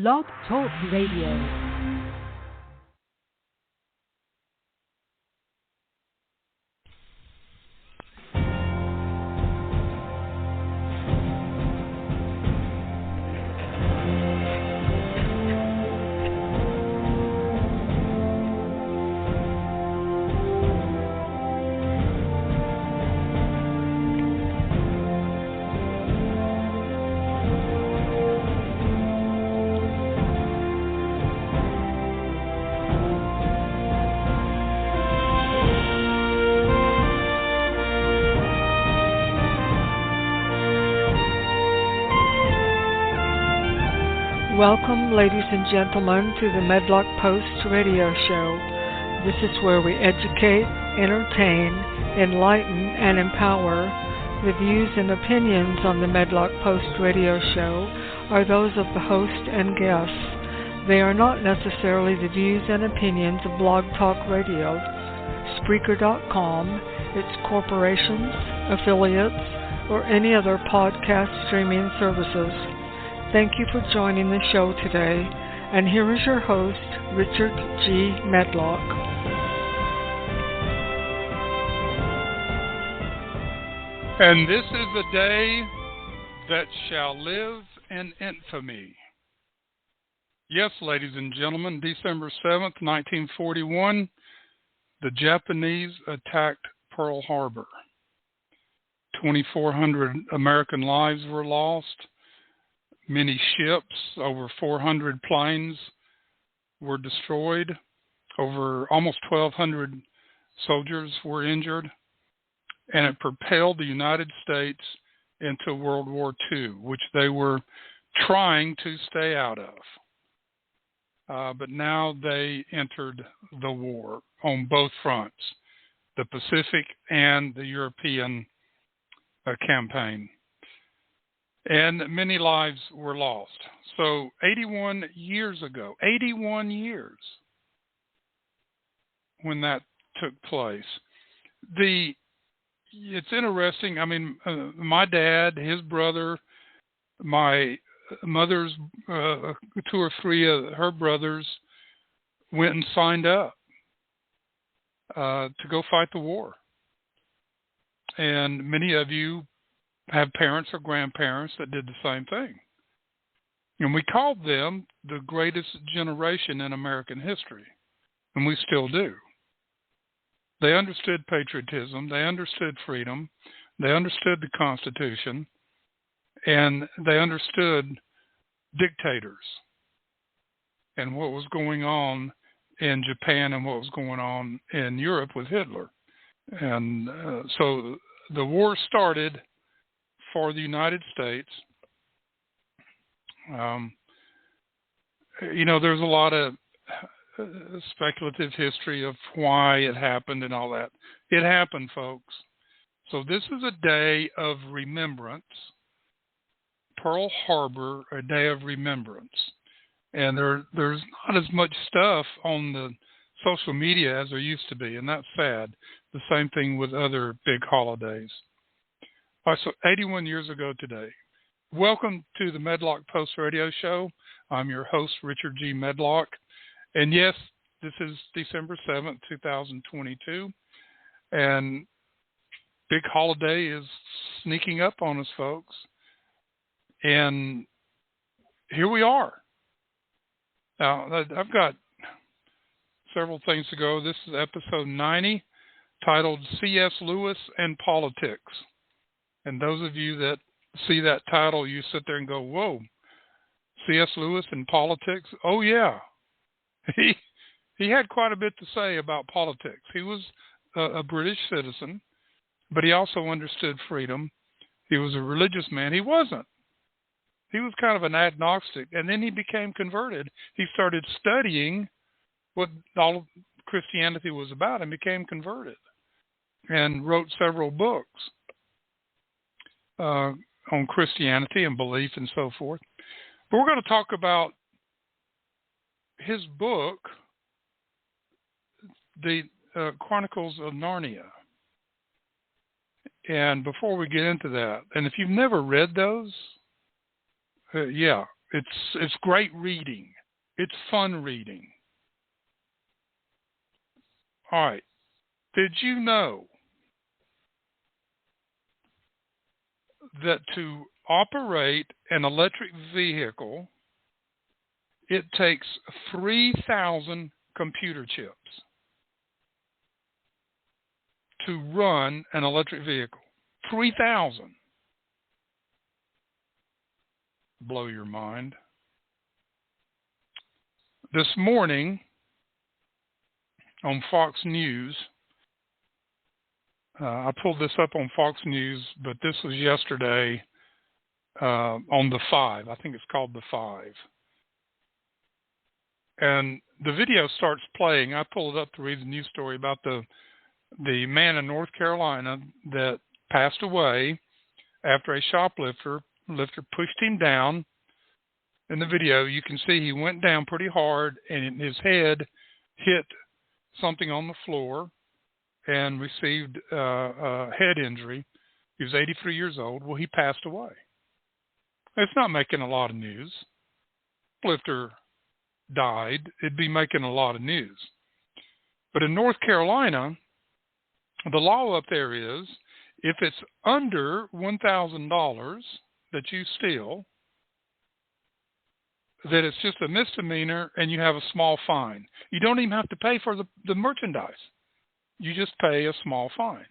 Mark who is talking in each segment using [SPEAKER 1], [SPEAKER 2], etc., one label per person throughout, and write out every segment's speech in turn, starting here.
[SPEAKER 1] Blog Talk Radio. Welcome, ladies and gentlemen, to the Medlock Post radio show. This is where we educate, entertain, enlighten, and empower. The views and opinions on the Medlock Post radio show are those of the host and guests. They are not necessarily the views and opinions of Blog Talk Radio, Spreaker.com, its corporations, affiliates, or any other podcast streaming services. Thank you for joining the show today, and here is your host, Richard G. Medlock.
[SPEAKER 2] And this is the day that shall live in infamy. Yes, ladies and gentlemen, December 7th, 1941, the Japanese attacked Pearl Harbor. 2,400 American lives were lost. Many ships, over 400 planes were destroyed. Over almost 1,200 soldiers were injured. And it propelled the United States into World War II, which they were trying to stay out of. But now they entered the war on both fronts, the Pacific and the European campaign. And many lives were lost. So 81 years ago, 81 years when that took place. It's interesting. I mean, my dad, his brother, my mother's 2 or 3 of her brothers went and signed up to go fight the war. And many of you have parents or grandparents that did the same thing. And we called them the greatest generation in American history, and we still do. They understood patriotism, they understood freedom, they understood the Constitution, and they understood dictators and what was going on in Japan and what was going on in Europe with Hitler. And so the war started for the United States. There's a lot of speculative history of why it happened and all that. It happened, folks. So this is a day of remembrance. Pearl Harbor, a day of remembrance. And there's not as much stuff on the social media as there used to be, and that's sad. The same thing with other big holidays. All right, so 81 years ago today. Welcome to the Medlock Post radio show. I'm your host, Richard G. Medlock. And yes, this is December 7th, 2022. And big holiday is sneaking up on us, folks. And here we are. Now, I've got several things to go. This is episode 90, titled C.S. Lewis and Politics. And those of you that see that title, you sit there and go, whoa, C.S. Lewis and politics? Oh, yeah. He had quite a bit to say about politics. He was a British citizen, but he also understood freedom. He was a religious man. He wasn't. He was kind of an agnostic, and then he became converted. He started studying what all of Christianity was about and became converted and wrote several books on Christianity and belief and so forth. But we're going to talk about his book, The Chronicles of Narnia. And before we get into that, and if you've never read those, It's great reading. It's fun reading. All right. Did you know that to operate an electric vehicle, it takes 3,000 computer chips to run an electric vehicle? 3,000. Blow your mind. This morning on Fox News, I pulled this up on Fox News, but this was yesterday on The Five. I think it's called The Five. And the video starts playing. I pulled it up to read the news story about the man in North Carolina that passed away after a shoplifter pushed him down. In the video, you can see he went down pretty hard, and his head hit something on the floor and received a head injury. He was 83 years old. Well, he passed away. It's not making a lot of news. Shoplifter died, it'd be making a lot of news. But in North Carolina, the law up there is if it's under $1,000 that you steal, that it's just a misdemeanor and you have a small fine. You don't even have to pay for the merchandise. You just pay a small fine.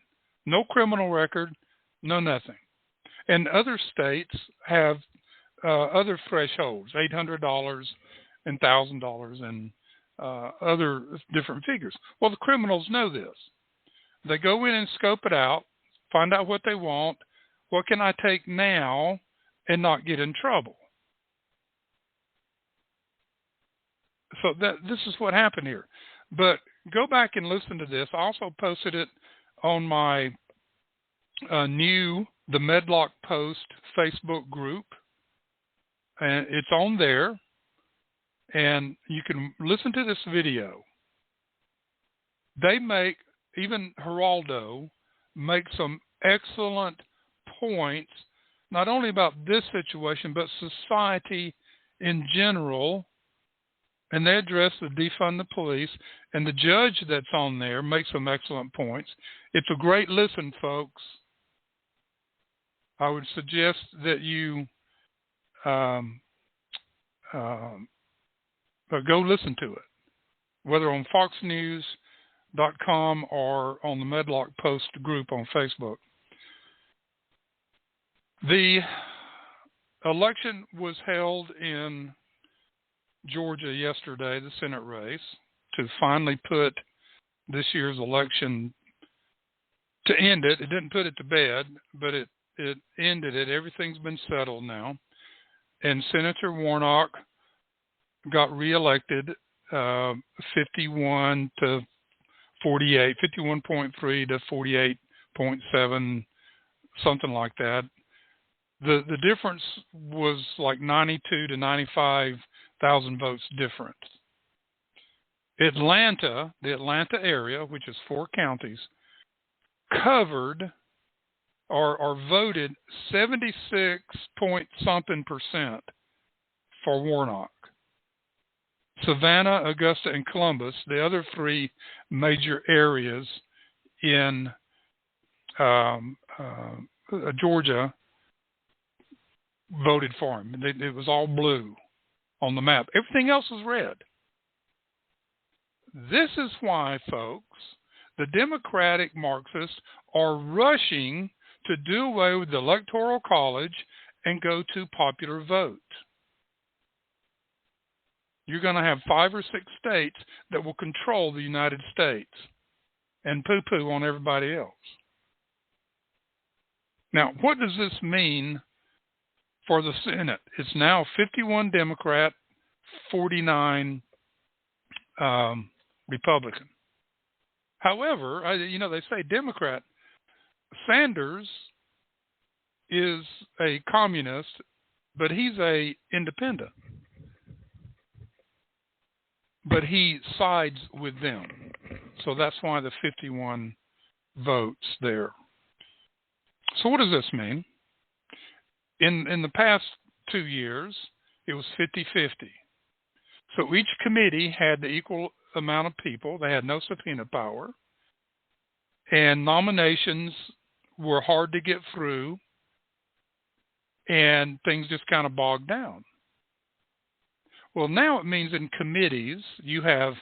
[SPEAKER 2] No criminal record, no nothing. And other states have other thresholds, $800 and $1,000 and other different figures. Well, the criminals know this. They go in and scope it out, find out what they want. What can I take now and not get in trouble? So this is what happened here. But go back and listen to this. I also posted it on my the Medlock Post Facebook group. And it's on there. And you can listen to this video. They even Geraldo makes some excellent points, not only about this situation, but society in general. And they address the defund the police. And the judge that's on there makes some excellent points. It's a great listen, folks. I would suggest that you go listen to it, whether on foxnews.com or on the Medlock Post group on Facebook. The election was held in Georgia yesterday, the Senate race, to finally put this year's election, to end it. It didn't put it to bed, but it ended it. Everything's been settled now. And Senator Warnock got reelected 51 to 48, 51.3 to 48.7, something like that. The difference was like 92 to 95,000 votes difference. Atlanta, the Atlanta area, which is 4 counties, covered or voted 76 point something percent for Warnock. Savannah, Augusta, and Columbus, the other 3 major areas in Georgia, voted for him. It was all blue on the map. Everything else was red. This is why, folks, the Democratic Marxists are rushing to do away with the Electoral College and go to popular vote. You're going to have 5 or 6 states that will control the United States and poo-poo on everybody else. Now, what does this mean for the Senate? It's now 51 Democrat, 49 Republican. However, they say Democrat. Sanders is a communist, but he's a independent. But he sides with them. So that's why the 51 votes there. So what does this mean? In the past 2 years, It was 50-50. So each committee had the equal amount of people. They had no subpoena power. And nominations were hard to get through. And things just kind of bogged down. Well, now it means in committees, you have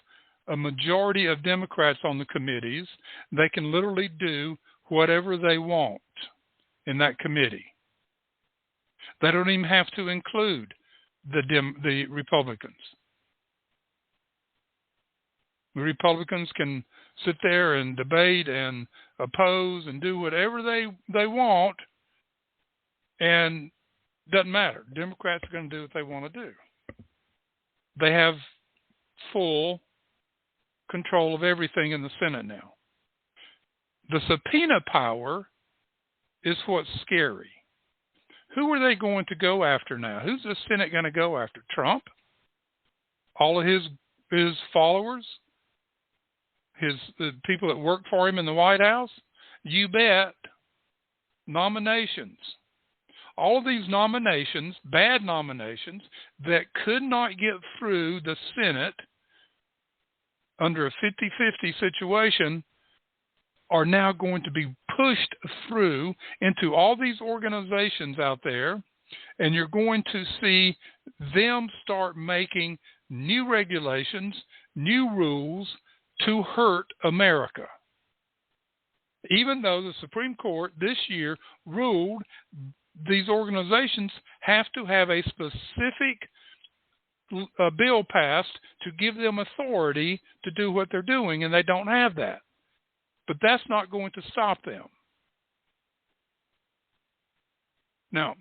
[SPEAKER 2] a majority of Democrats on the committees. They can literally do whatever they want in that committee. They don't even have to include the Republicans. The Republicans can sit there and debate and oppose and do whatever they want, and it doesn't matter. Democrats are going to do what they want to do. They have full control of everything in the Senate now. The subpoena power is what's scary. Who are they going to go after now? Who's the Senate going to go after? Trump? All of his followers? The people that work for him in the White House? You bet. Nominations. All of these nominations, bad nominations, that could not get through the Senate under a 50-50 situation are now going to be pushed through into all these organizations out there, and you're going to see them start making new regulations, new rules to hurt America. Even though the Supreme Court this year ruled these organizations have to have a specific bill passed to give them authority to do what they're doing, and they don't have that. But that's not going to stop them. Now,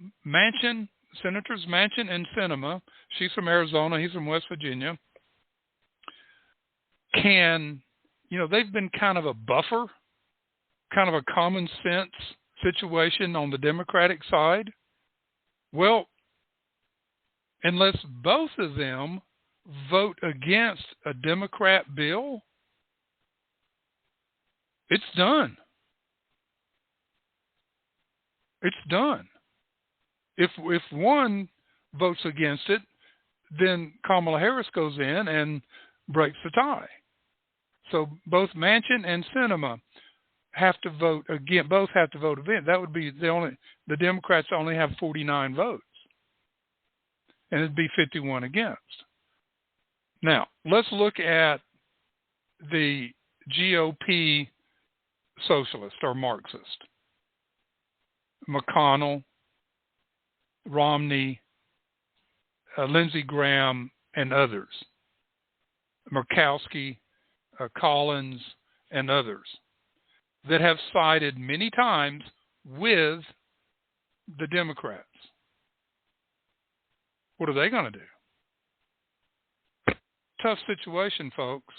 [SPEAKER 2] Senators Manchin and Sinema, she's from Arizona, he's from West Virginia, they've been kind of a buffer, kind of a common sense situation on the Democratic side. Well, unless both of them vote against a Democrat bill, it's done. It's done. If one votes against it, then Kamala Harris goes in and breaks the tie. So both Manchin and Sinema have to vote again. Both have to vote again. That would be the Democrats only have 49 votes, and it'd be 51 against. Now let's look at the GOP socialist or Marxist. McConnell, Romney, Lindsey Graham, and others. Murkowski, Collins, and others that have sided many times with the Democrats. What are they going to do? Tough situation, folks.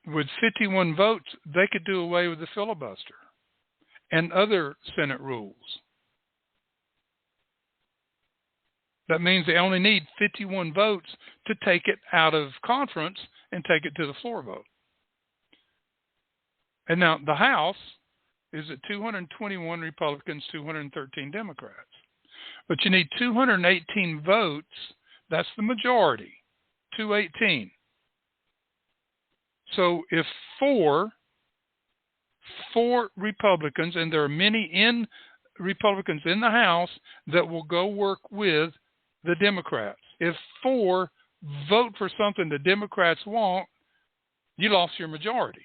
[SPEAKER 2] With 51 votes, they could do away with the filibuster and other Senate rules. That means they only need 51 votes to take it out of conference and take it to the floor vote. And now the House is at 221 Republicans, 213 Democrats. But you need 218 votes. That's the majority, 218. So if four Republicans, and there are many Republicans in the House that will go work with the Democrats. If four vote for something the Democrats want, you lost your majority.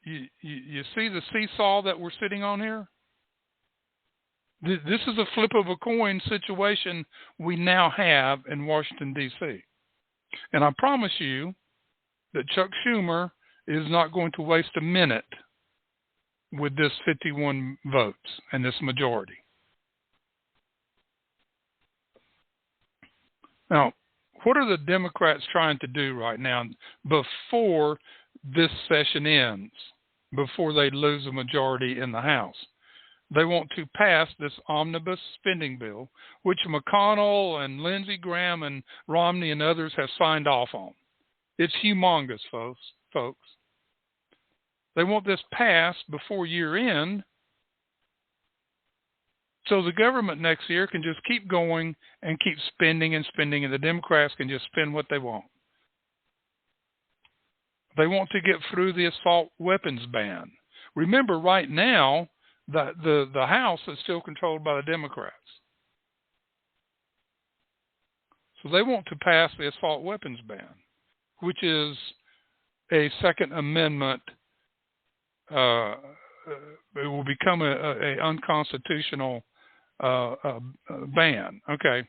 [SPEAKER 2] You see the seesaw that we're sitting on here? This is a flip of a coin situation we now have in Washington, D.C. And I promise you that Chuck Schumer is not going to waste a minute with this 51 votes and this majority. Now, what are the Democrats trying to do right now before this session ends, before they lose a majority in the House? They want to pass this omnibus spending bill, which McConnell and Lindsey Graham and Romney and others have signed off on. It's humongous, folks. They want this passed before year end So the government next year can just keep going and keep spending and spending, and the Democrats can just spend what they want. They want to get through the assault weapons ban. Remember, right now, the House is still controlled by the Democrats. So they want to pass the assault weapons ban, which is a Second Amendment. It will become a unconstitutional ban. Okay.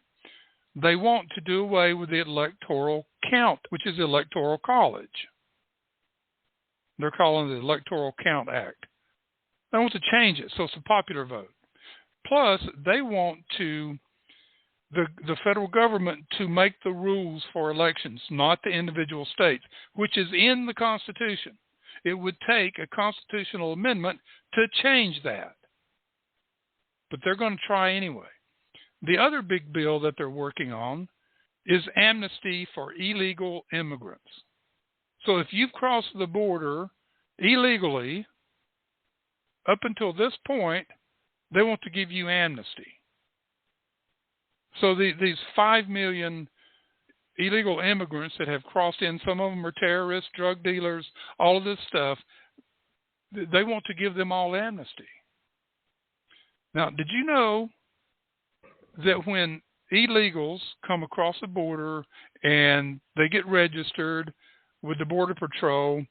[SPEAKER 2] They want to do away with the electoral count, which is the Electoral College. They're calling it the Electoral Count Act. They want to change it so it's a popular vote. Plus, they want to the federal government to make the rules for elections, not the individual states, which is in the Constitution. It would take a constitutional amendment to change that. But they're going to try anyway. The other big bill that they're working on is amnesty for illegal immigrants. So if you've crossed the border illegally, up until this point, they want to give you amnesty. So these 5 million illegal immigrants that have crossed in, some of them are terrorists, drug dealers, all of this stuff, they want to give them all amnesty. Now, did you know that when illegals come across the border and they get registered with the Border Patrol,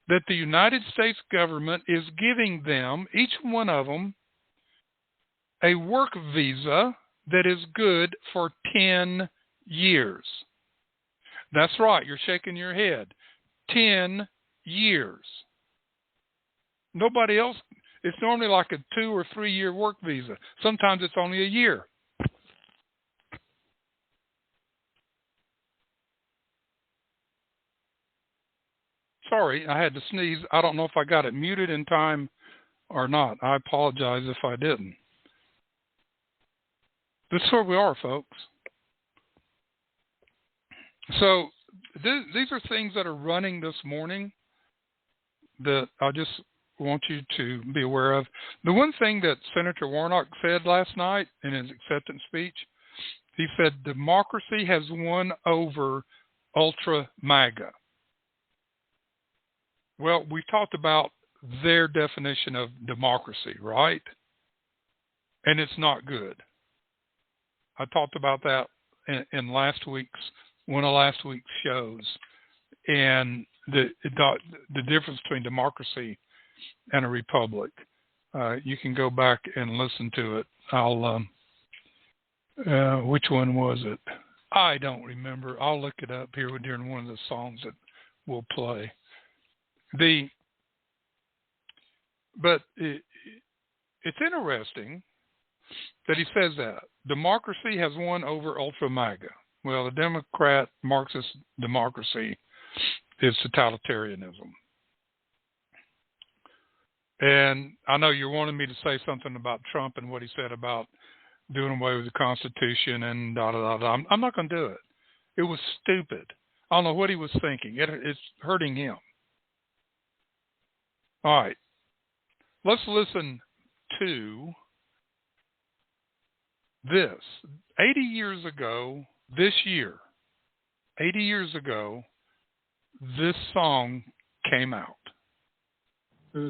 [SPEAKER 2] that the United States government is giving them, each one of them, a work visa that is good for 10 years. That's right, you're shaking your head. 10 years. Nobody else, it's normally like a 2 or 3 year work visa. Sometimes it's only a year. Sorry, I had to sneeze. I don't know if I got it muted in time or not. I apologize if I didn't. This is where we are, folks. So these are things that are running this morning that I just want you to be aware of. The one thing that Senator Warnock said last night in his acceptance speech, he said democracy has won over ultra MAGA. Well, we talked about their definition of democracy, right? And it's not good. I talked about that in one of last week's shows, and the difference between democracy and a republic. You can go back and listen to it. Which one was it? I don't remember. I'll look it up here during one of the songs that we'll play. But it's interesting that he says that democracy has won over ultra MAGA. Well, the Democrat Marxist democracy is totalitarianism. And I know you're wanting me to say something about Trump and what he said about doing away with the Constitution and da-da-da-da. I'm not going to do it. It was stupid. I don't know what he was thinking. It's hurting him. All right. Let's listen to this. 80 years ago, this year, 80 years ago, this song came out.
[SPEAKER 3] I'm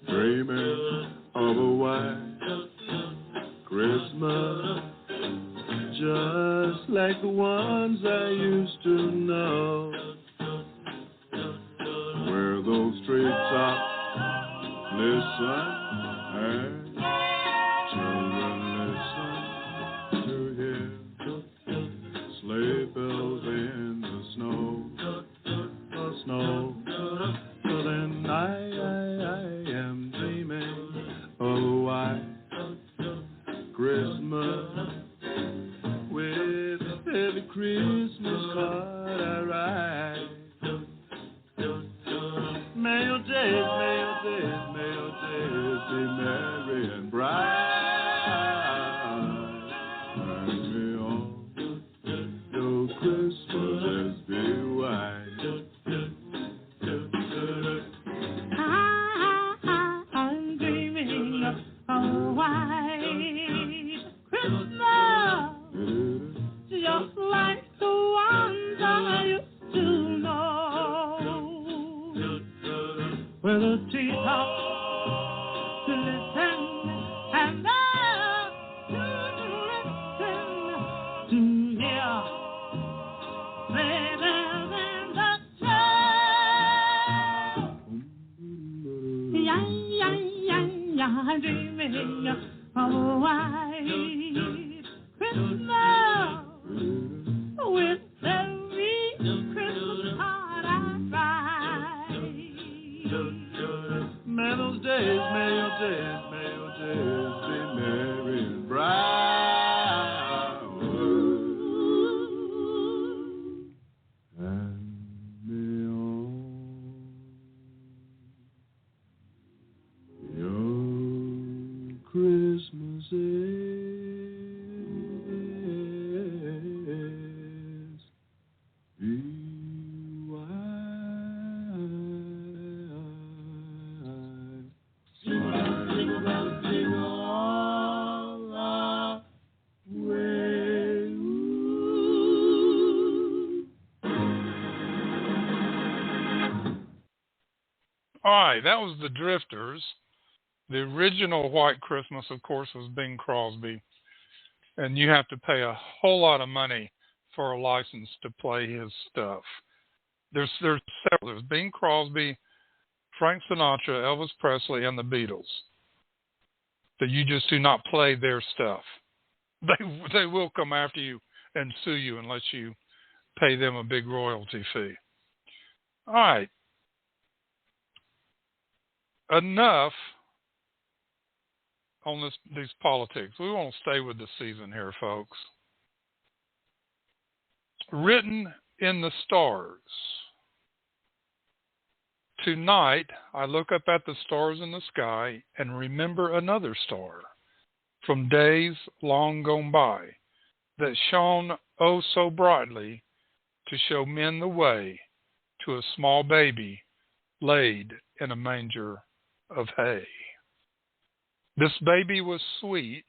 [SPEAKER 3] dreaming of a white Christmas, just like the ones I used to know, where those treetops listen and children listen to hear sleigh bells in the snow. So then I am dreaming of a white Christmas, with every Christmas card I write. May your days be merry and bright. Bring me all your Christmases with the treetops to listen and love to hear praises in the snow. Yeah, yeah, yeah, yeah, I'm dreaming of a white Christmas with every Christmas card I write. May those days, may your days be merry and bright. And may all your Christmases be white. Sing all the way.
[SPEAKER 2] All right, that was the Drifters. The original White Christmas, of course, was Bing Crosby. And you have to pay a whole lot of money for a license to play his stuff. There's several. There's Bing Crosby, Frank Sinatra, Elvis Presley, and the Beatles. That you just do not play their stuff. They will come after you and sue you unless you pay them a big royalty fee. All right. Enough on these politics. We want to stay with the season here, folks. Written in the stars. Tonight, I look up at the stars in the sky and remember another star from days long gone by that shone oh so brightly to show men the way to a small baby laid in a manger of hay. This baby was sweet,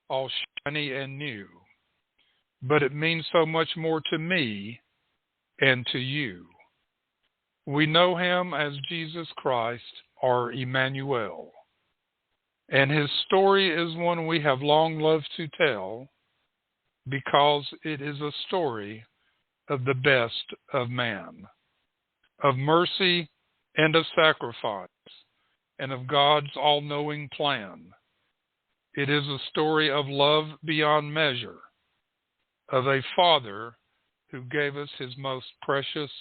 [SPEAKER 2] all shiny and new, but it means so much more to me and to you. We know him as Jesus Christ, or Emmanuel, and his story is one we have long loved to tell because it is a story of the best of man, of mercy and of sacrifice, and of God's all-knowing plan. It is a story of love beyond measure, of a Father who gave us his most precious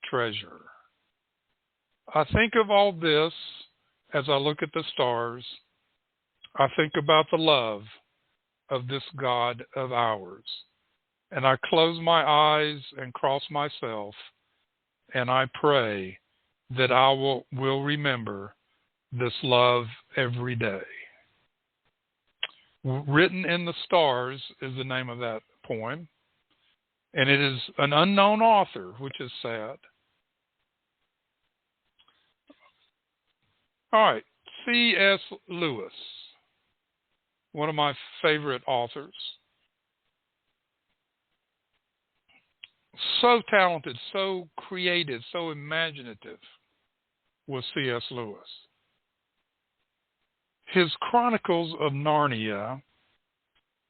[SPEAKER 2] treasure. I think of all this as I look at the stars. I think about the love of this God of ours. And I close my eyes and cross myself, and I pray that I will remember this love every day. Written in the Stars is the name of that poem. And it is an unknown author, which is sad. All right, C.S. Lewis, one of my favorite authors. So talented, so creative, so imaginative was C.S. Lewis. His Chronicles of Narnia,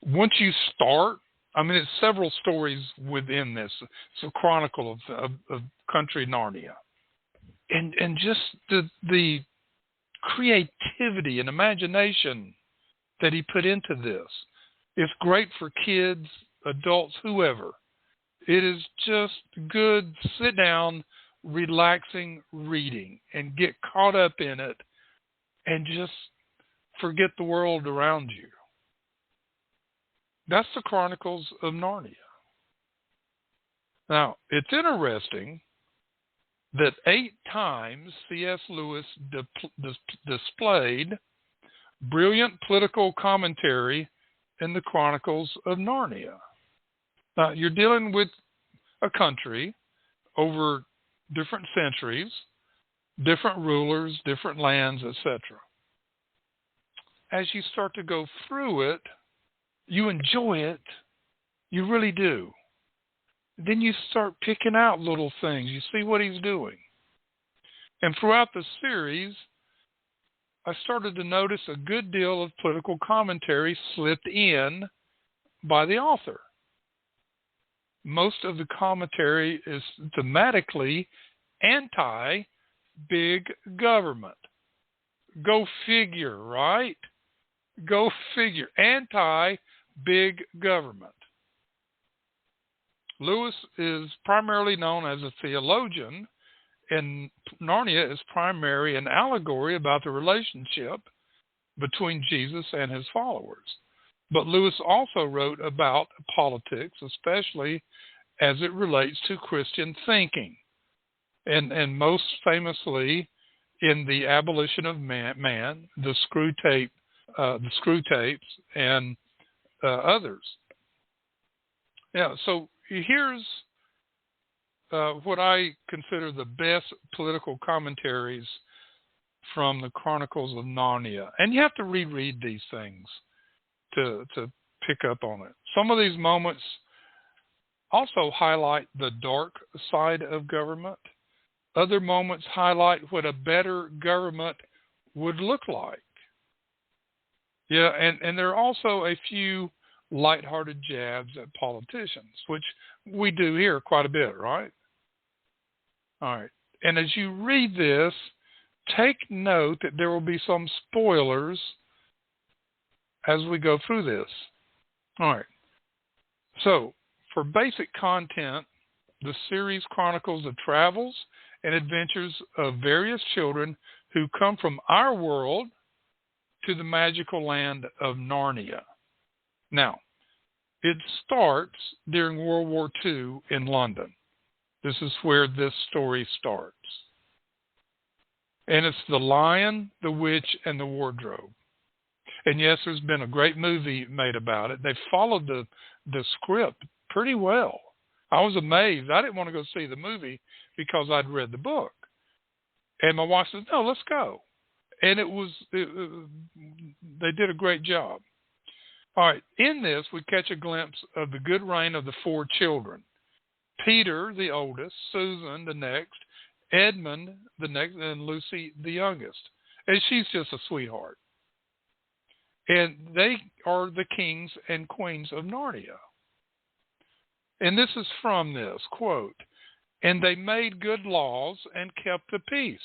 [SPEAKER 2] once you start, I mean, it's several stories within this. It's a chronicle of country Narnia. And just the creativity and imagination that he put into this. It's great for kids, adults, whoever. It is just good, sit down, relaxing reading and get caught up in it and just forget the world around you. That's the Chronicles of Narnia. Now, it's interesting that 8 times C.S. Lewis displayed brilliant political commentary in the Chronicles of Narnia. Now, you're dealing with a country over different centuries, different rulers, different lands, etc. As you start to go through it, you enjoy it. You really do. Then you start picking out little things. You see what he's doing. And throughout the series, I started to notice a good deal of political commentary slipped in by the author. Most of the commentary is thematically anti-big government. Go figure, right? Go figure. Anti-big government. Lewis is primarily known as a theologian, and Narnia is primarily an allegory about the relationship between Jesus and his followers. But Lewis also wrote about politics, especially as it relates to Christian thinking, and most famously in The Abolition of Man, the Screw Tapes, and others. Yeah, so here's what I consider the best political commentaries from the Chronicles of Narnia. And you have to reread these things to pick up on it. Some of these moments also highlight the dark side of government. Other moments highlight what a better government would look like. Yeah, and there are also a few lighthearted jabs at politicians, which we do here quite a bit, right? All right. And as you read this, take note that there will be some spoilers as we go through this. All right. So, for basic content, the series chronicles the travels and adventures of various children who come from our world to the magical land of Narnia. Now, it starts during World War II in London. This is where this story starts. And it's The Lion, the Witch, and the Wardrobe. And yes, there's been a great movie made about it. They followed the script pretty well. I was amazed. I didn't want to go see the movie because I'd read the book. And my wife said, no, let's go. And they did a great job. All right, in this, we catch a glimpse of the good reign of the four children. Peter, the oldest, Susan, the next, Edmund, the next, and Lucy, the youngest. And she's just a sweetheart. And they are the kings and queens of Narnia. And this is from this, quote, and they made good laws and kept the peace,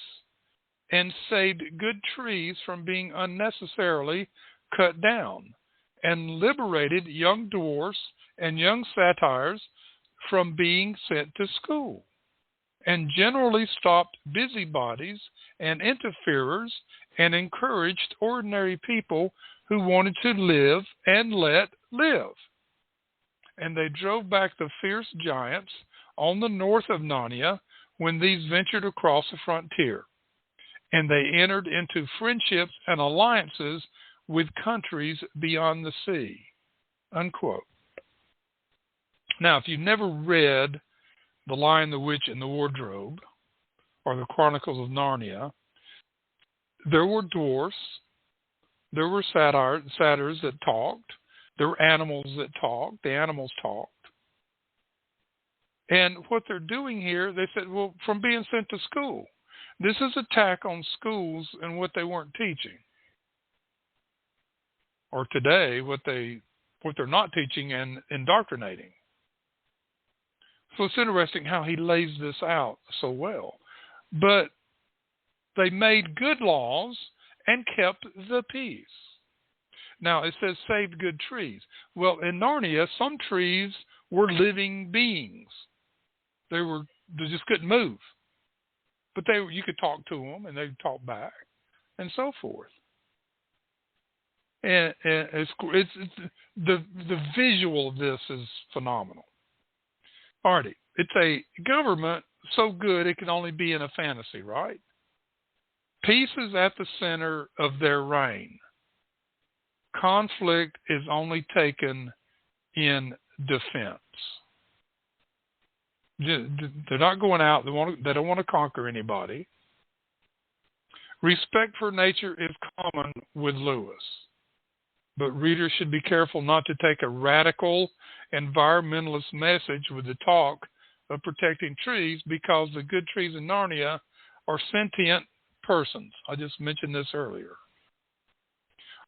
[SPEAKER 2] and saved good trees from being unnecessarily cut down, and liberated young dwarfs and young satyrs from being sent to school, and generally stopped busybodies and interferers, and encouraged ordinary people who wanted to live and let live. And they drove back the fierce giants on the north of Narnia when these ventured across the frontier. And they entered into friendships and alliances with countries beyond the sea. Unquote. Now, if you've never read The Lion, the Witch, and the Wardrobe, or the Chronicles of Narnia, there were dwarfs, there were satyrs that talked, there were animals that talked, the animals talked. And what they're doing here, they said, well, from being sent to school. This is an attack on schools and what they weren't teaching. Or today, what they're not teaching and indoctrinating. So it's interesting how he lays this out so well. But they made good laws and kept the peace. Now, it says saved good trees. Well, in Narnia, some trees were living beings. They just couldn't move. But you could talk to them, and they'd talk back, and so forth. And it's the visual of this is phenomenal. Alrighty, it's a government so good it can only be in a fantasy, right? Peace is at the center of their reign. Conflict is only taken in defense. They're not going out. They don't want to conquer anybody. Respect for nature is common with Lewis. But readers should be careful not to take a radical environmentalist message with the talk of protecting trees, because the good trees in Narnia are sentient persons. I just mentioned this earlier.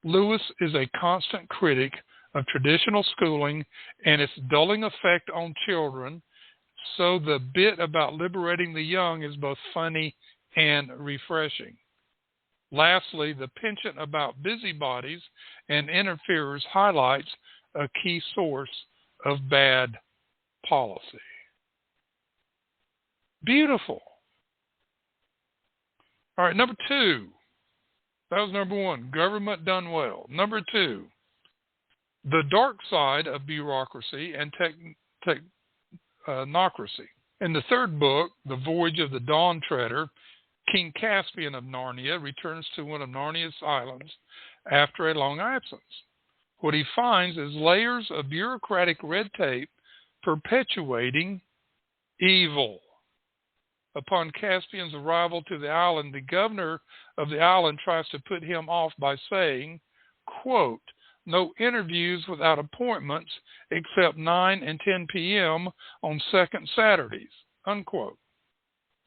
[SPEAKER 2] Lewis is a constant critic of traditional schooling and its dulling effect on children, so the bit about liberating the young is both funny and refreshing. Lastly, the penchant about busybodies and interferers highlights a key source of bad policy. Beautiful. All right, number 2. That was number 1, government done well. Number 2, the dark side of bureaucracy and technocracy. In the 3rd book, The Voyage of the Dawn Treader, King Caspian of Narnia returns to one of Narnia's islands after a long absence. What he finds is layers of bureaucratic red tape perpetuating evil. Upon Caspian's arrival to the island, the governor of the island tries to put him off by saying, quote, no interviews without appointments except 9 and 10 p.m. on second Saturdays, unquote.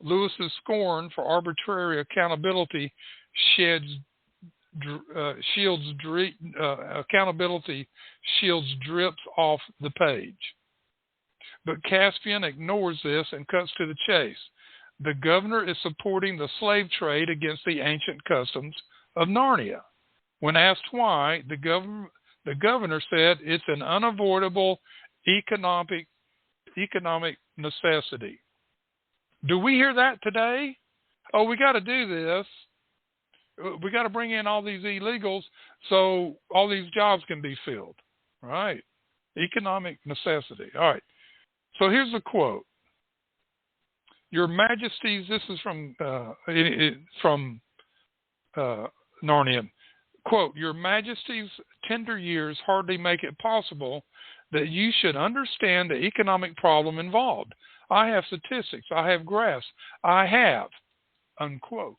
[SPEAKER 2] Lewis's scorn for arbitrary accountability accountability shields drips off the page. But Caspian ignores this and cuts to the chase. The governor is supporting the slave trade against the ancient customs of Narnia. When asked why, the governor said it's an unavoidable economic necessity. Do we hear that today? Oh, we got to do this. We got to bring in all these illegals so all these jobs can be filled. Right? Economic necessity. All right. So here's a quote. Your Majesties, this is from Narnia. Quote, Your Majesty's tender years hardly make it possible that you should understand the economic problem involved. I have statistics. I have graphs. I have, unquote.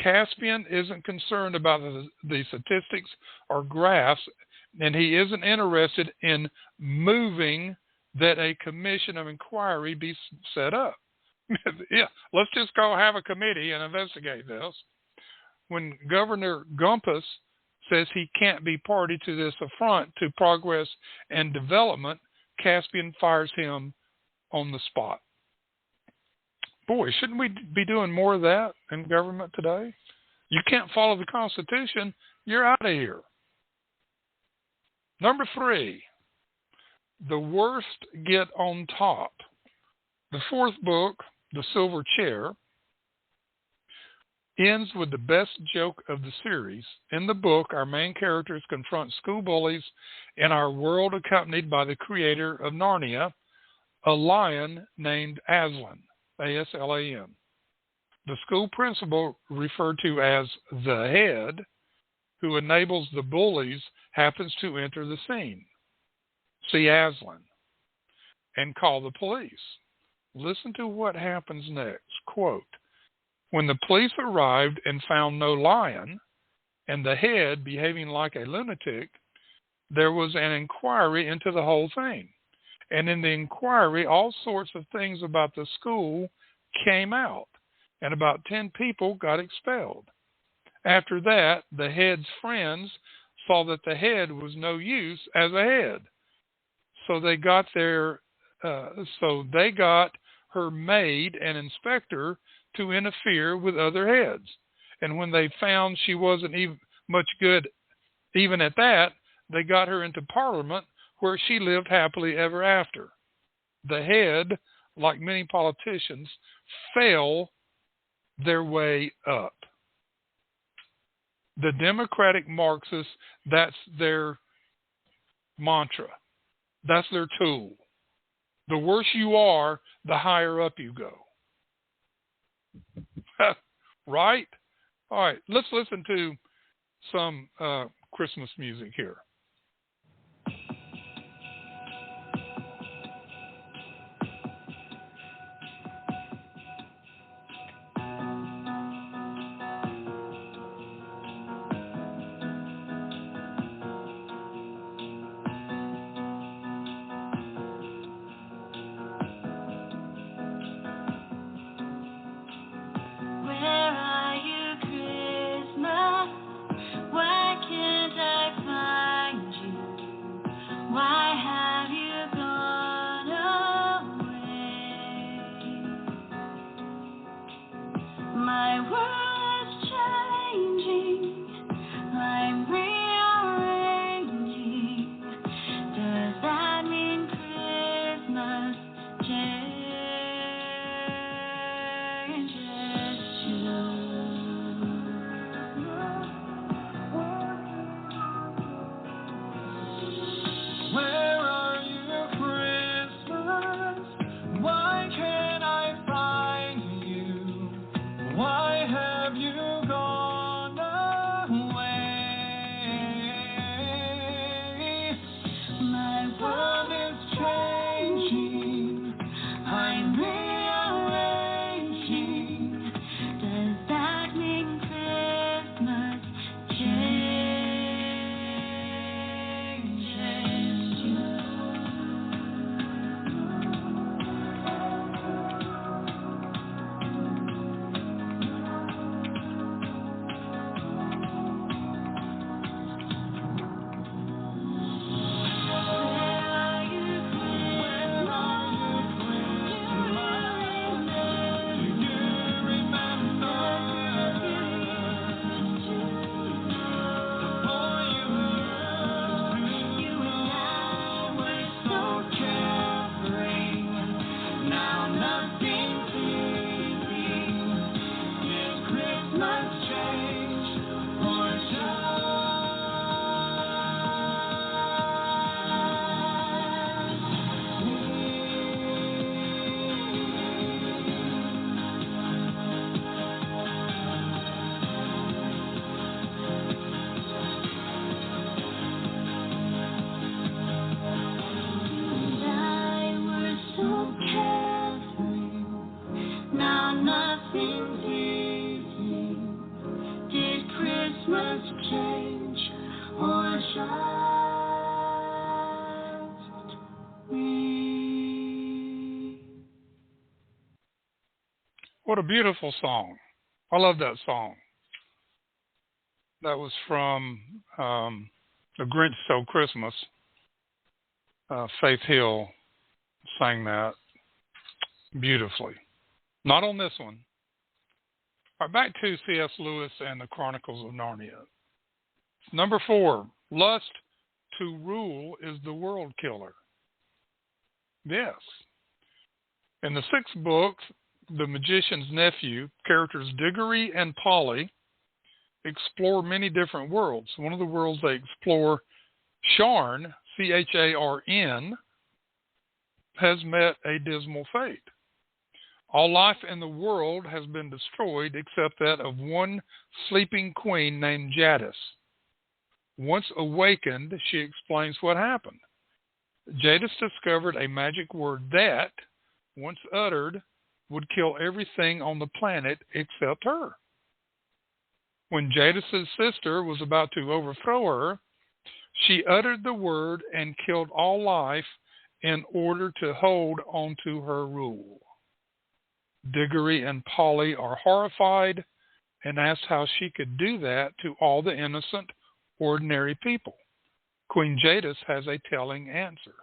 [SPEAKER 2] Caspian isn't concerned about the statistics or graphs, and he isn't interested in moving that a commission of inquiry be set up. Yeah, let's just go have a committee and investigate this. When Governor Gumpus says he can't be party to this affront to progress and development, Caspian fires him on the spot. Boy, shouldn't we be doing more of that in government today? You can't follow the Constitution, you're out of here. Number 3, the worst get on top. The 4th book, The Silver Chair, ends with the best joke of the series. In the book, our main characters confront school bullies in our world accompanied by the creator of Narnia, a lion named Aslan, A-S-L-A-N. The school principal, referred to as the head, who enables the bullies, happens to enter the scene. See Aslan and call the police. Listen to what happens next. Quote, when the police arrived and found no lion and the head behaving like a lunatic, there was an inquiry into the whole thing. And in the inquiry, all sorts of things about the school came out, and about 10 people got expelled. After that, the head's friends saw that the head was no use as a head. So they got her maid and inspector to interfere with other heads. And when they found she wasn't even much good even at that, they got her into Parliament, where she lived happily ever after. The head, like many politicians, fell their way up. The Democratic Marxists, that's their mantra. That's their tool. The worse you are, the higher up you go. Right? All right, let's listen to some Christmas music here.
[SPEAKER 4] When My world is changing. I'm rearranging. Does that mean Christmas changes too?
[SPEAKER 3] Where are you, Christmas? Why can't I find you? Why have you gone away?
[SPEAKER 4] My
[SPEAKER 3] World is changing.
[SPEAKER 4] I'm rearranging. Does that mean Christmas changes too? Now nothing's easy. Did Christmas change or just me?
[SPEAKER 2] What a beautiful song. I love that song. That was from The Grinch Stole Christmas. Faith Hill sang that beautifully. Not on this one. All right, back to C.S. Lewis and the Chronicles of Narnia. Number 4, lust to rule is the world killer. Yes. In the 6th book, The Magician's Nephew, characters Diggory and Polly explore many different worlds. One of the worlds they explore, Charn, C-H-A-R-N, has met a dismal fate. All life in the world has been destroyed except that of one sleeping queen named Jadis. Once awakened, she explains what happened. Jadis discovered a magic word that, once uttered, would kill everything on the planet except her. When Jadis's sister was about to overthrow her, she uttered the word and killed all life in order to hold onto her rule. Diggory and Polly are horrified and ask how she could do that to all the innocent, ordinary people. Queen Jadis has a telling answer.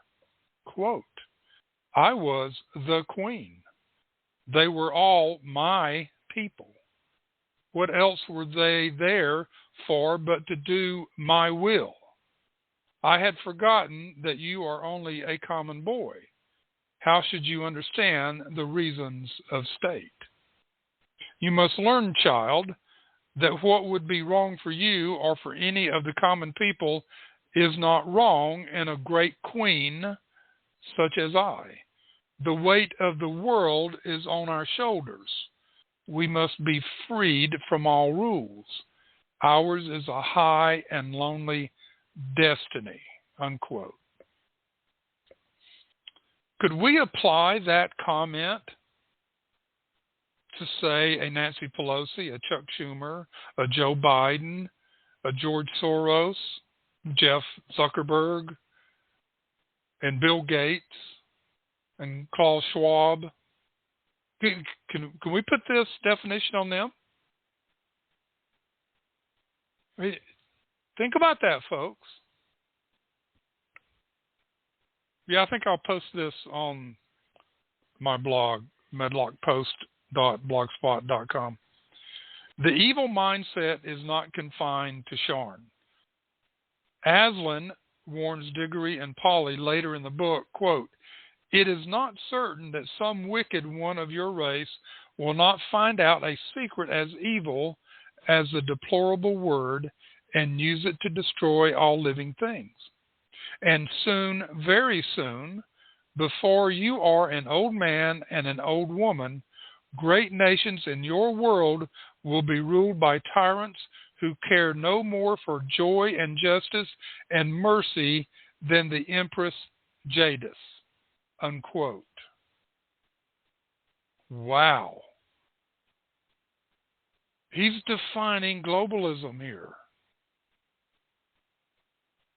[SPEAKER 2] Quote, I was the queen. They were all my people. What else were they there for but to do my will? I had forgotten that you are only a common boy. How should you understand the reasons of state? You must learn, child, that what would be wrong for you or for any of the common people is not wrong in a great queen such as I. The weight of the world is on our shoulders. We must be freed from all rules. Ours is a high and lonely destiny, unquote. Could we apply that comment to, say, a Nancy Pelosi, a Chuck Schumer, a Joe Biden, a George Soros, Jeff Zuckerberg, and Bill Gates, and Klaus Schwab? Can we put this definition on them? I mean, think about that, folks. Yeah, I think I'll post this on my blog, medlockpost.blogspot.com. The evil mindset is not confined to Sharn. Aslan warns Diggory and Polly later in the book, quote, "It is not certain that some wicked one of your race will not find out a secret as evil as the deplorable word and use it to destroy all living things. And soon, very soon, before you are an old man and an old woman, great nations in your world will be ruled by tyrants who care no more for joy and justice and mercy than the Empress Jadis." Unquote. Wow. He's defining globalism here.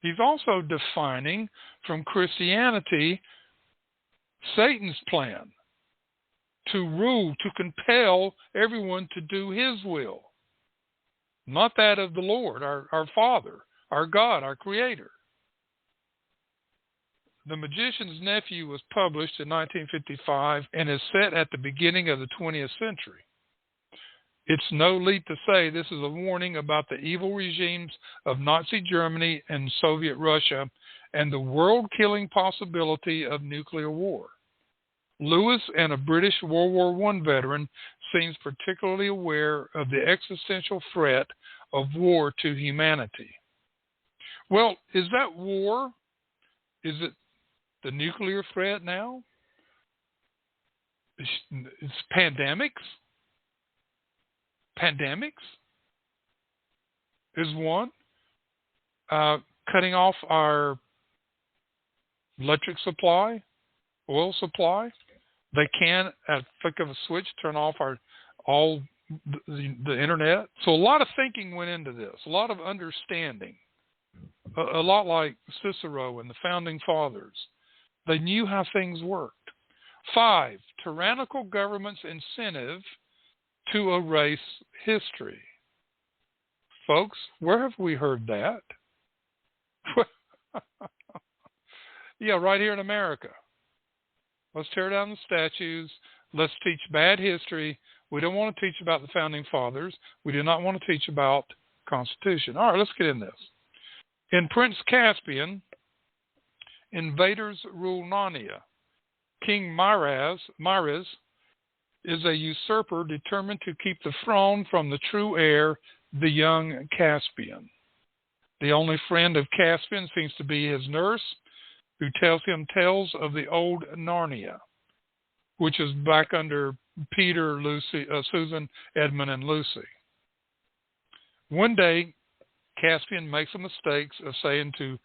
[SPEAKER 2] He's also defining from Christianity Satan's plan to rule, to compel everyone to do his will, not that of the Lord, our Father, our God, our Creator. The Magician's Nephew was published in 1955 and is set at the beginning of the 20th century. It's no leap to say this is a warning about the evil regimes of Nazi Germany and Soviet Russia and the world-killing possibility of nuclear war. Lewis, and a British World War I veteran, seems particularly aware of the existential threat of war to humanity. Well, is that war? Is it the nuclear threat now? It's pandemics? Pandemics is one. Cutting off our electric supply, oil supply. They can, at the flick of a switch, turn off all the internet. So a lot of thinking went into this, a lot of understanding, a lot like Cicero and the Founding Fathers. They knew how things worked. 5, tyrannical government's incentive to erase history. Folks, where have we heard that? Yeah, right here in America. Let's tear down the statues. Let's teach bad history. We don't want to teach about the Founding Fathers. We do not want to teach about Constitution. All right, let's get in this. In Prince Caspian, invaders rule Narnia. King Myraz is a usurper determined to keep the throne from the true heir, the young Caspian. The only friend of Caspian seems to be his nurse, who tells him tales of the old Narnia, which is back under Peter, Susan, Edmund, and Lucy. One day, Caspian makes a mistake of saying to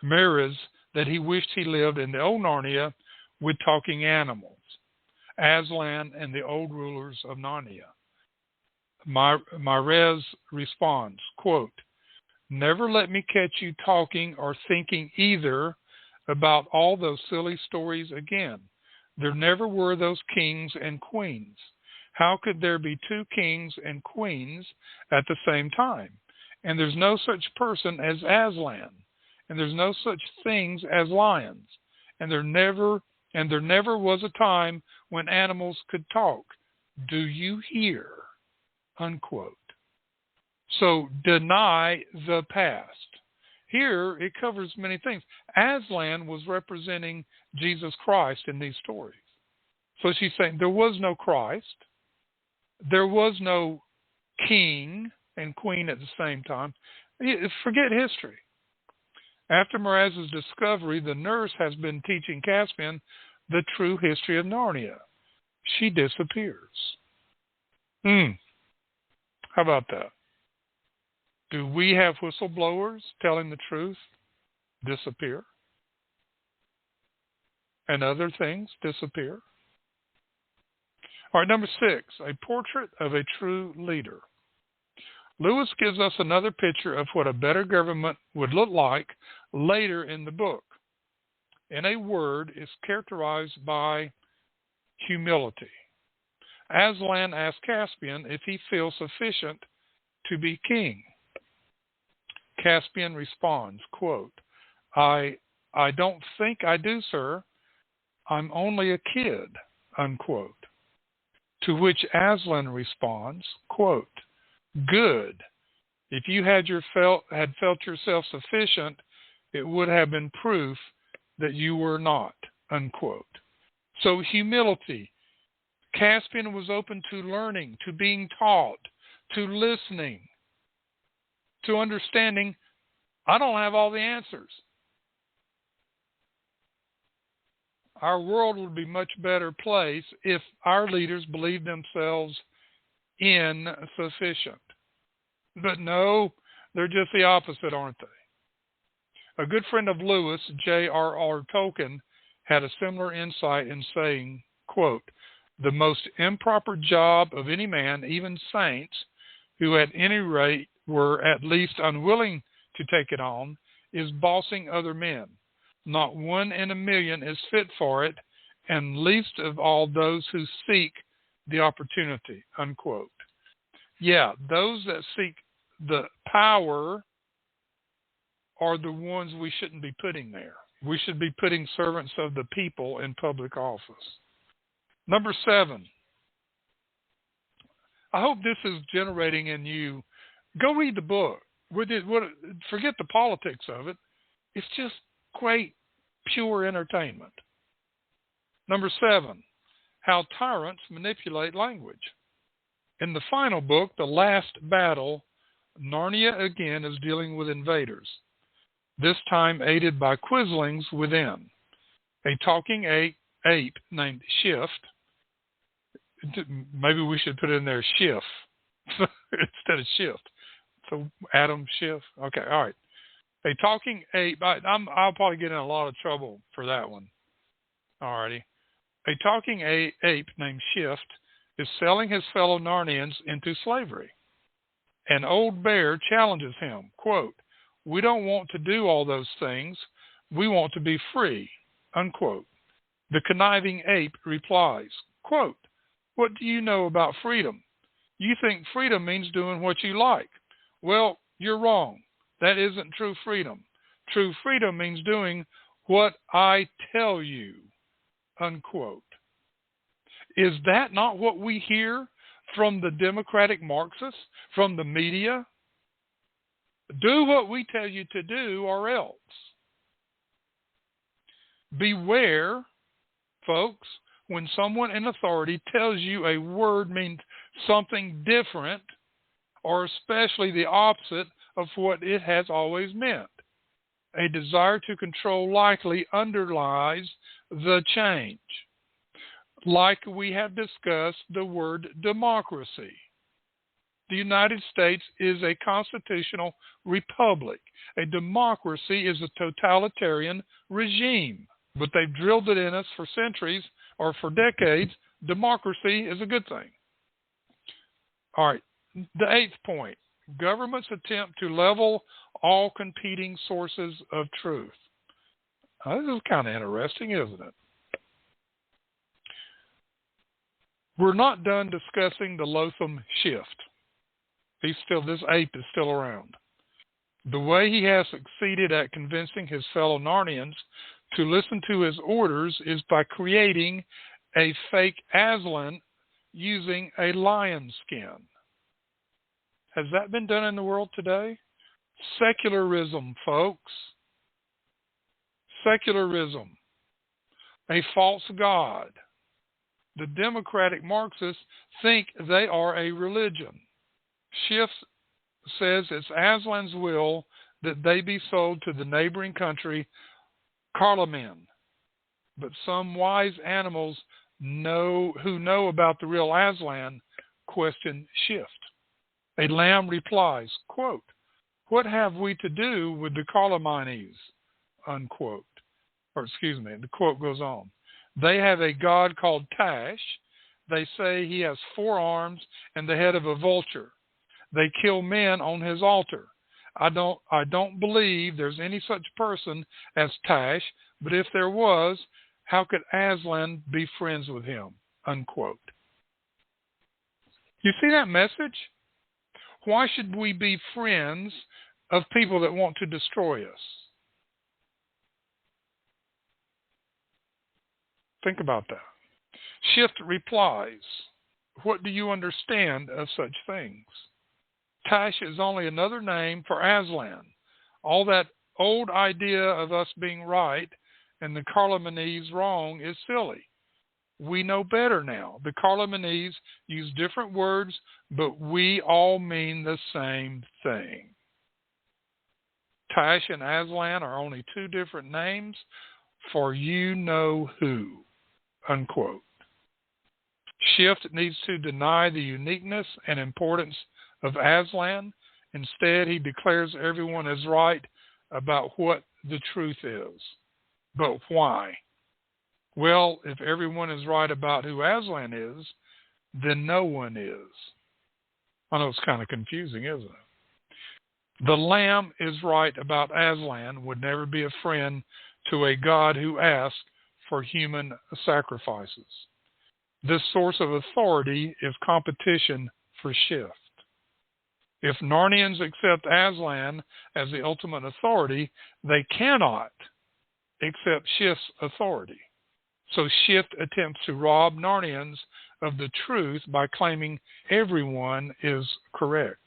[SPEAKER 2] Myraz that he wished he lived in the old Narnia with talking animals, Aslan and the old rulers of Narnia. Myraz responds, quote, "Never let me catch you talking or thinking either about all those silly stories again. There never were those kings and queens. How could there be 2 kings and queens at the same time? And there's no such person as Aslan. And there's no such things as lions. And there never was a time when animals could talk. Do you hear?" Unquote. So deny the past. Here it covers many things. Aslan was representing Jesus Christ in these stories. So she's saying there was no Christ. There was no king and queen at the same time. Forget history. After Myraz's discovery, the nurse has been teaching Caspian the true history of Narnia. She disappears. How about that? Do we have whistleblowers telling the truth disappear? And other things disappear? All right, number 6, a portrait of a true leader. Lewis gives us another picture of what a better government would look like later in the book. In a word, it's characterized by humility. Aslan asks Caspian if he feels sufficient to be king. Caspian responds, quote, I don't think I do, sir. I'm only a kid, unquote. To which Aslan responds, quote, good. If you had felt yourself sufficient, it would have been proof that you were not, unquote. So humility. Caspian was open to learning, to being taught, to listening, to understanding, I don't have all the answers. Our world would be a much better place if our leaders believed themselves insufficient. But no, they're just the opposite, aren't they? A good friend of Lewis, J.R.R. Tolkien, had a similar insight in saying, quote, the most improper job of any man, even saints, who at any rate were at least unwilling to take it on, is bossing other men. Not one in a million is fit for it, and least of all those who seek the opportunity, unquote. Yeah, those that seek the power are the ones we shouldn't be putting there. We should be putting servants of the people in public office. Number 7. I hope this is generating in you. Go read the book. Forget the politics of it. It's just great, pure entertainment. Number 7, how tyrants manipulate language. In the final book, The Last Battle, Narnia again is dealing with invaders, this time aided by quislings within. A talking ape named Shift, maybe we should put in there Schiff instead of Shift. So Adam Schiff. Okay, all right. A talking ape. I'll probably get in a lot of trouble for that one. All righty. A talking ape named Shift is selling his fellow Narnians into slavery. An old bear challenges him, quote, we don't want to do all those things. We want to be free, unquote. The conniving ape replies, quote, what do you know about freedom? You think freedom means doing what you like. Well, you're wrong. That isn't true freedom. True freedom means doing what I tell you, unquote. Is that not what we hear from the Democratic Marxists, from the media? Do what we tell you to do or else. Beware, folks, when someone in authority tells you a word means something different or especially the opposite of what it has always meant. A desire to control likely underlies the change. Like we have discussed the word democracy. The United States is a constitutional republic. A democracy is a totalitarian regime. But they've drilled it in us for centuries or for decades. Democracy is a good thing. All right. The 8th point. Government's attempt to level all competing sources of truth. Now, this is kind of interesting, isn't it? We're not done discussing the loathsome Shift. This ape is still around. The way he has succeeded at convincing his fellow Narnians to listen to his orders is by creating a fake Aslan using a lion skin. Has that been done in the world today? Secularism, folks. Secularism. A false god. The Democratic Marxists think they are a religion. Schiff says it's Aslan's will that they be sold to the neighboring country, Carloman. But some wise animals who know about the real Aslan question Shift. A lamb replies, quote, what have we to do with the Carlomanes, unquote. Or excuse me, the quote goes on. They have a god called Tash. They say he has 4 arms and the head of a vulture. They kill men on his altar. I don't believe there's any such person as Tash, but if there was, how could Aslan be friends with him? Unquote. You see that message? Why should we be friends of people that want to destroy us? Think about that. Shift replies, What do you understand of such things? Tash is only another name for Aslan. All that old idea of us being right and the Carlomanese wrong is silly. We know better now. The Carlomanese use different words, but we all mean the same thing. Tash and Aslan are only two different names for you know who, unquote. Shift needs to deny the uniqueness and importance of Aslan. Instead, he declares everyone is right about what the truth is. But why? Well, if everyone is right about who Aslan is, then no one is. I know it's kind of confusing, isn't it? The Lamb is right about Aslan would never be a friend to a God who asks for human sacrifices. This source of authority is competition for Shift. If Narnians accept Aslan as the ultimate authority, they cannot accept Shift's authority. So Shift attempts to rob Narnians of the truth by claiming everyone is correct.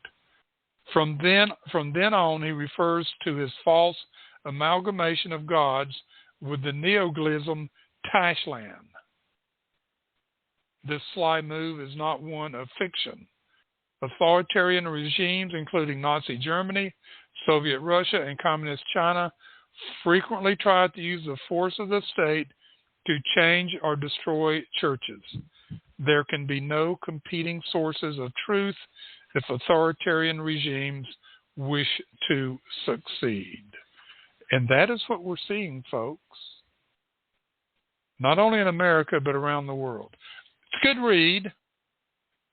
[SPEAKER 2] From then on, he refers to his false amalgamation of gods with the neologism Tashlan. This sly move is not one of fiction. Authoritarian regimes, including Nazi Germany, Soviet Russia, and Communist China, frequently try to use the force of the state to change or destroy churches. There can be no competing sources of truth if authoritarian regimes wish to succeed. And that is what we're seeing, folks. Not only in America, but around the world. It's a good read,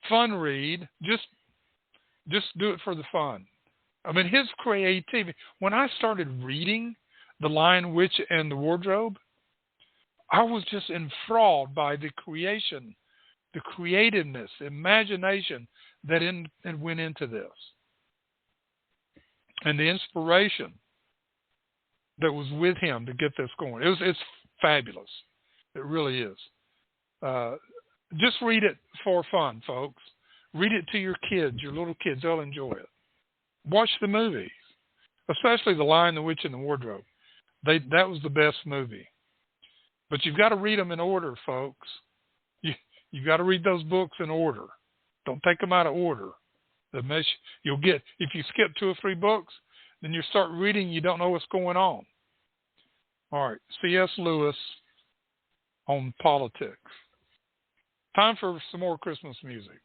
[SPEAKER 2] fun read. Just do it for the fun. I mean, his creativity. When I started reading The Lion, Witch, and the Wardrobe, I was just enthralled by the creation, the creativeness, imagination that went into this, and the inspiration that was with him to get this going. It's fabulous. It really is. Just read it for fun, folks. Read it to your kids, your little kids. They'll enjoy it. Watch the movie, especially The Lion, the Witch, and the Wardrobe. That was the best movie. But you've got to read them in order, folks. You've got to read those books in order. Don't take them out of order. You'll get, if you skip 2 or 3 books, then you start reading, you don't know what's going on. All right, C.S. Lewis on politics. Time for some more Christmas music.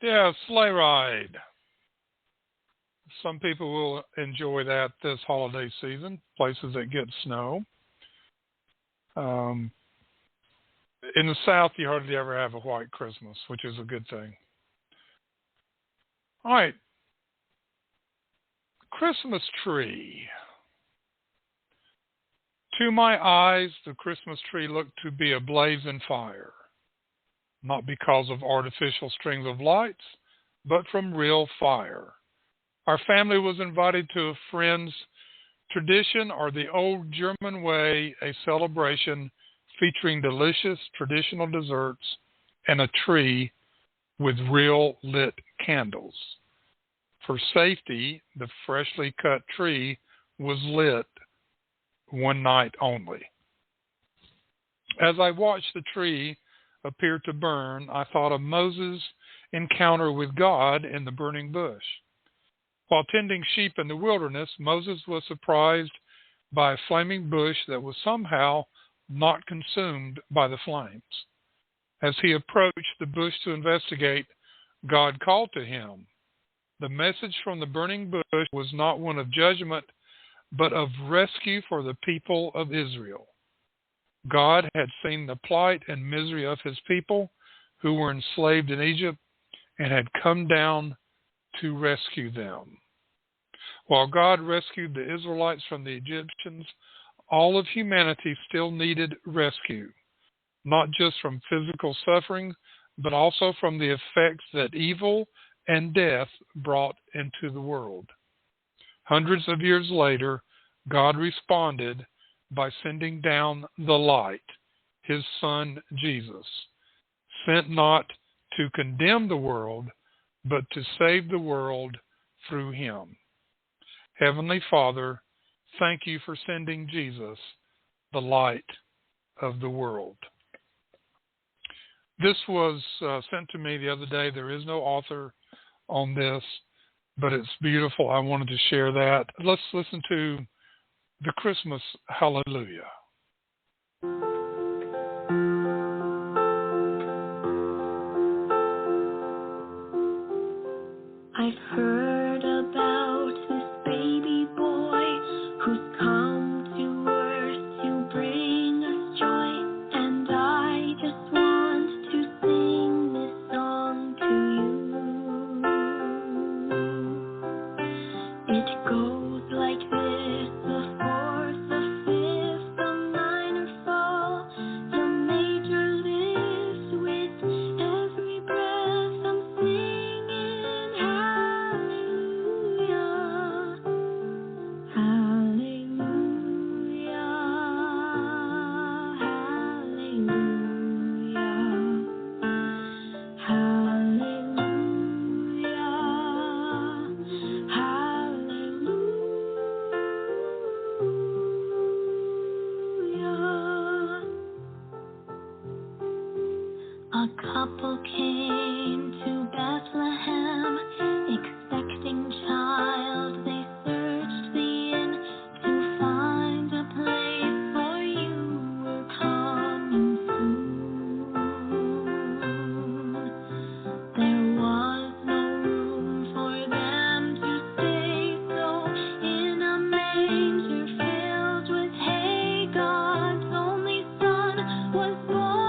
[SPEAKER 2] Yeah, sleigh ride. Some people will enjoy that this holiday season, places that get snow. In the South, you hardly ever have a white Christmas, which is a good thing. All right. Christmas tree. To my eyes, the Christmas tree looked to be ablaze in fire, not because of artificial strings of lights, but from real fire. Our family was invited to a friend's tradition, or the old German way, a celebration featuring delicious traditional desserts and a tree with real lit candles. For safety, the freshly cut tree was lit one night only. As I watched the tree appear to burn, I thought of Moses' encounter with God in the burning bush. While tending sheep in the wilderness, Moses was surprised by a flaming bush that was somehow not consumed by the flames. As he approached the bush to investigate, God called to him. The message from the burning bush was not one of judgment, but of rescue for the people of Israel. God had seen the plight and misery of his people who were enslaved in Egypt and had come down to rescue them. While God rescued the Israelites from the Egyptians, all of humanity still needed rescue, not just from physical suffering, but also from the effects that evil and death brought into the world. Hundreds of years later, God responded by sending down the light, his Son Jesus, sent not to condemn the world, but to save the world through him. Heavenly Father, thank you for sending Jesus, the light of the world. This was sent to me the other day. There is no author on this, but it's beautiful. I wanted to share that. Let's listen to the Christmas Hallelujah.
[SPEAKER 4] I've heard about this baby boy who's come to earth to bring us joy, and I just want to sing this song to you. It goes like this: the fourth, the fifth, the minor fall, the major lifts with every breath I'm singing. A couple came to Bethlehem, expecting child. They searched the inn to find a place, for you were coming soon. There was no room for them to stay, so in a manger filled with hay, God's only Son was born.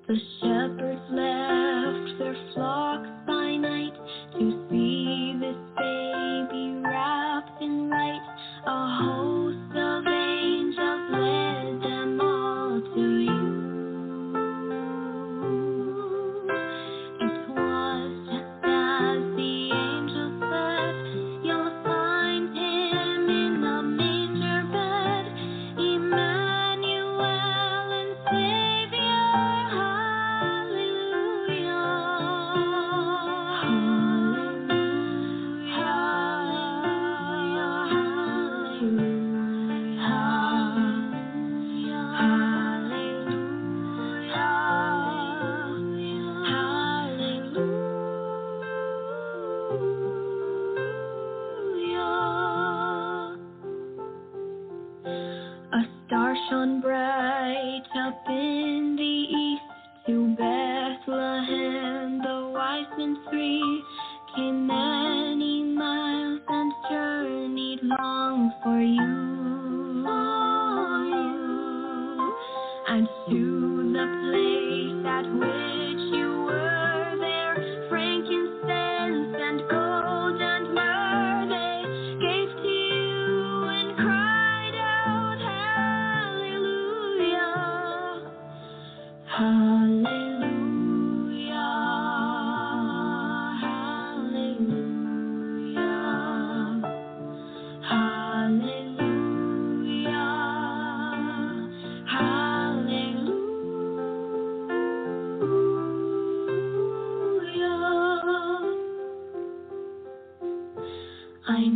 [SPEAKER 4] The shepherds left their flocks by night to see this baby wrapped in light.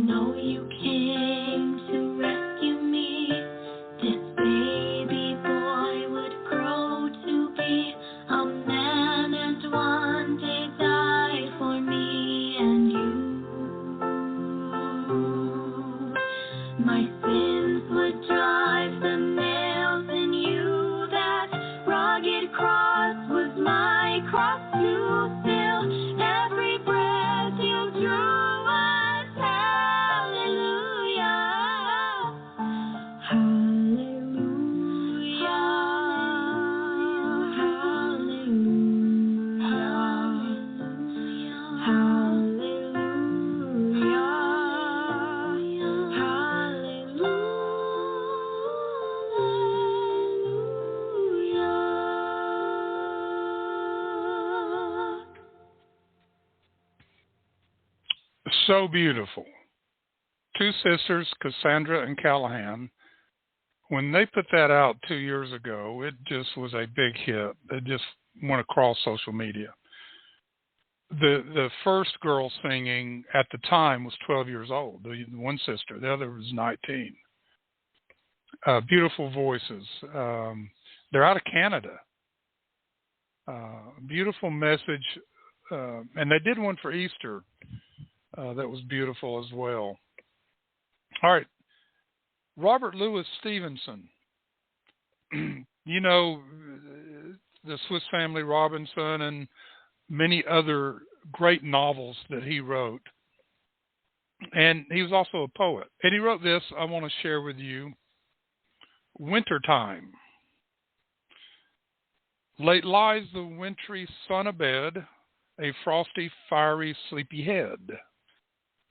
[SPEAKER 4] know you came to rescue me. This baby boy would grow to be a man and one day die for me and you. My sins would drive the nails in you. That rugged cross was my cross to fill. Every breath you drew was hallelujah. Hallelujah.
[SPEAKER 2] So beautiful. Two sisters, Cassandra and Callahan. When they put that out 2 years ago, it just was a big hit. It just went across social media. The first girl singing at the time was 12 years old, the one sister. The other was 19. Beautiful voices. They're out of Canada. Beautiful message. And they did one for Easter. That was beautiful as well. All right. Robert Louis Stevenson. You know, the Swiss Family Robinson and many other great novels that he wrote. And he was also a poet. And he wrote this I want to share with you. Wintertime. Late lies the wintry sun abed, a frosty, fiery, sleepy head.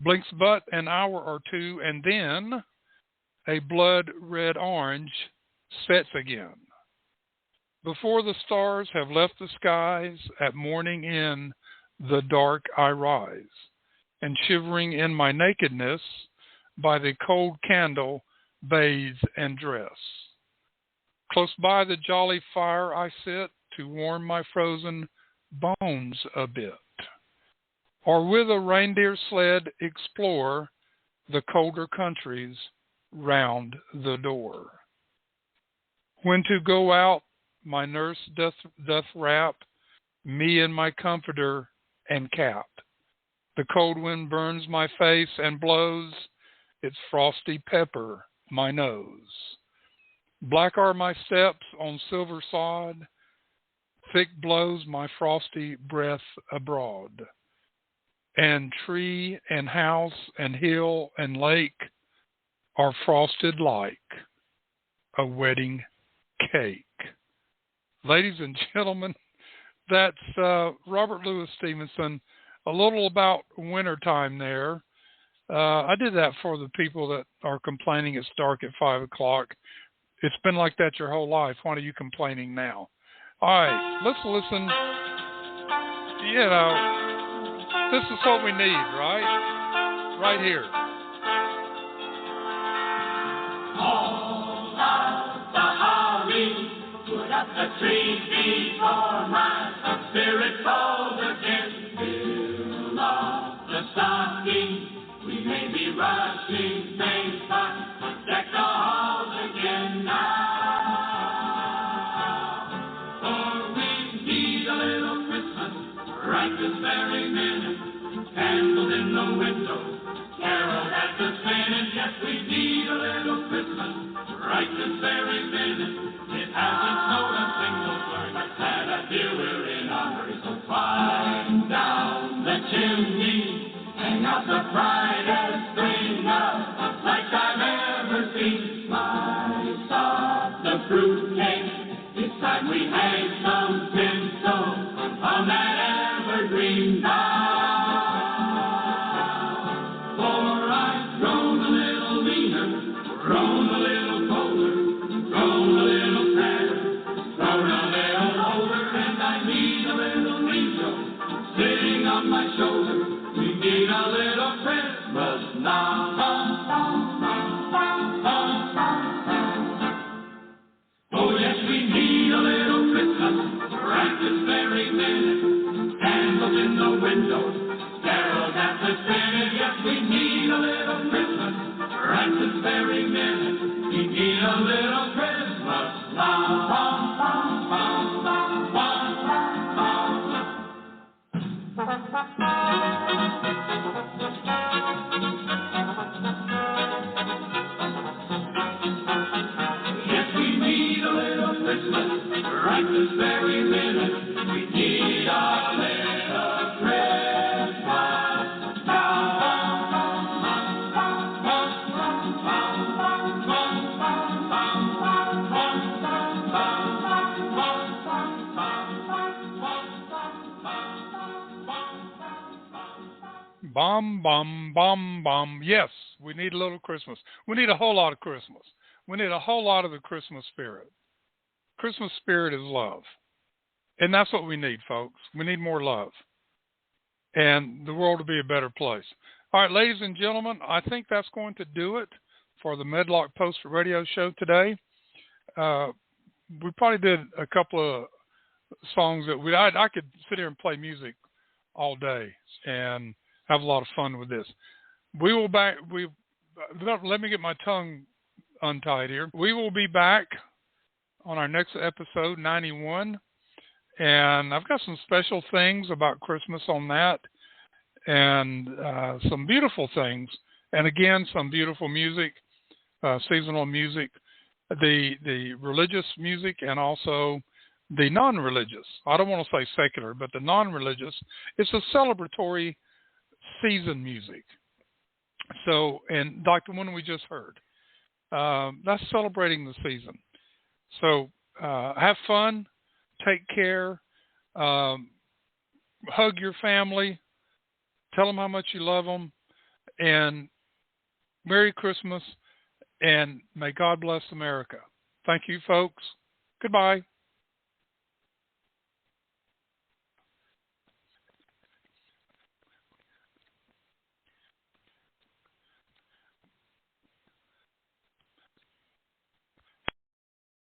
[SPEAKER 2] Blinks but an hour or two, and then a blood-red orange sets again. Before the stars have left the skies, at morning in the dark I rise, and shivering in my nakedness, by the cold candle bathe and dress. Close by the jolly fire I sit, to warm my frozen bones a bit. Or with a reindeer sled explore the colder countries round the door. When to go out, my nurse doth wrap me in my comforter and cap. The cold wind burns my face and blows its frosty pepper my nose. Black are my steps on silver sod, thick blows my frosty breath abroad. And tree and house and hill and lake are frosted like a wedding cake. Ladies and gentlemen, that's Robert Louis Stevenson. A little about wintertime there. I did that for the people that are complaining it's dark at 5 o'clock. It's been like that your whole life. Why are you complaining now? All right, let's listen. You know, this is what we need, right? Right here.
[SPEAKER 5] All out the holly, put up the tree before my spirit falls again. Fill off the stocking, we may be rushing things, but deck the halls again now. For we need a little Christmas right this very minute. Candles in the window, carols at the spinach. Yes, we need a little Christmas right this very minute. It hasn't snowed a single flurry, but Santa dear, we're in a hurry. So climb down the chimney, hang out the brightest string of lights I've ever seen. Slice off the fruitcake, it's time we hang some tinsel on that evergreen bough. Grown a little colder, grown a little sadder, grown a little older, and I need a little angel sitting on my shoulder. We need a little Christmas now. Oh yes, we need a little Christmas right this very minute. Candles in the window, carols at the spinach. Yes, we need a little very minute. We need a little Christmas love. Yes, we need a little Christmas right this very minute. We need a little Christmas
[SPEAKER 2] Bum, bum, bum, bum. Yes, we need a little Christmas. We need a whole lot of Christmas. We need a whole lot of the Christmas spirit. Christmas spirit is love. And that's what we need, folks. We need more love. And the world will be a better place. All right, ladies and gentlemen, I think that's going to do it for the Medlock Post Radio show today. We probably did a couple of songs that I could sit here and play music all day and have a lot of fun with this. We will back. Let me get my tongue untied here. We will be back on our next episode, 91, and I've got some special things about Christmas on that, and some beautiful things, and again some beautiful music, seasonal music, the religious music, and also the non-religious. I don't want to say secular, but the non-religious. It's a celebratory season music. So, and like the one we just heard, that's celebrating the season. So have fun, take care, hug your family, tell them how much you love them, and Merry Christmas, and may God bless America. Thank you, folks. Goodbye.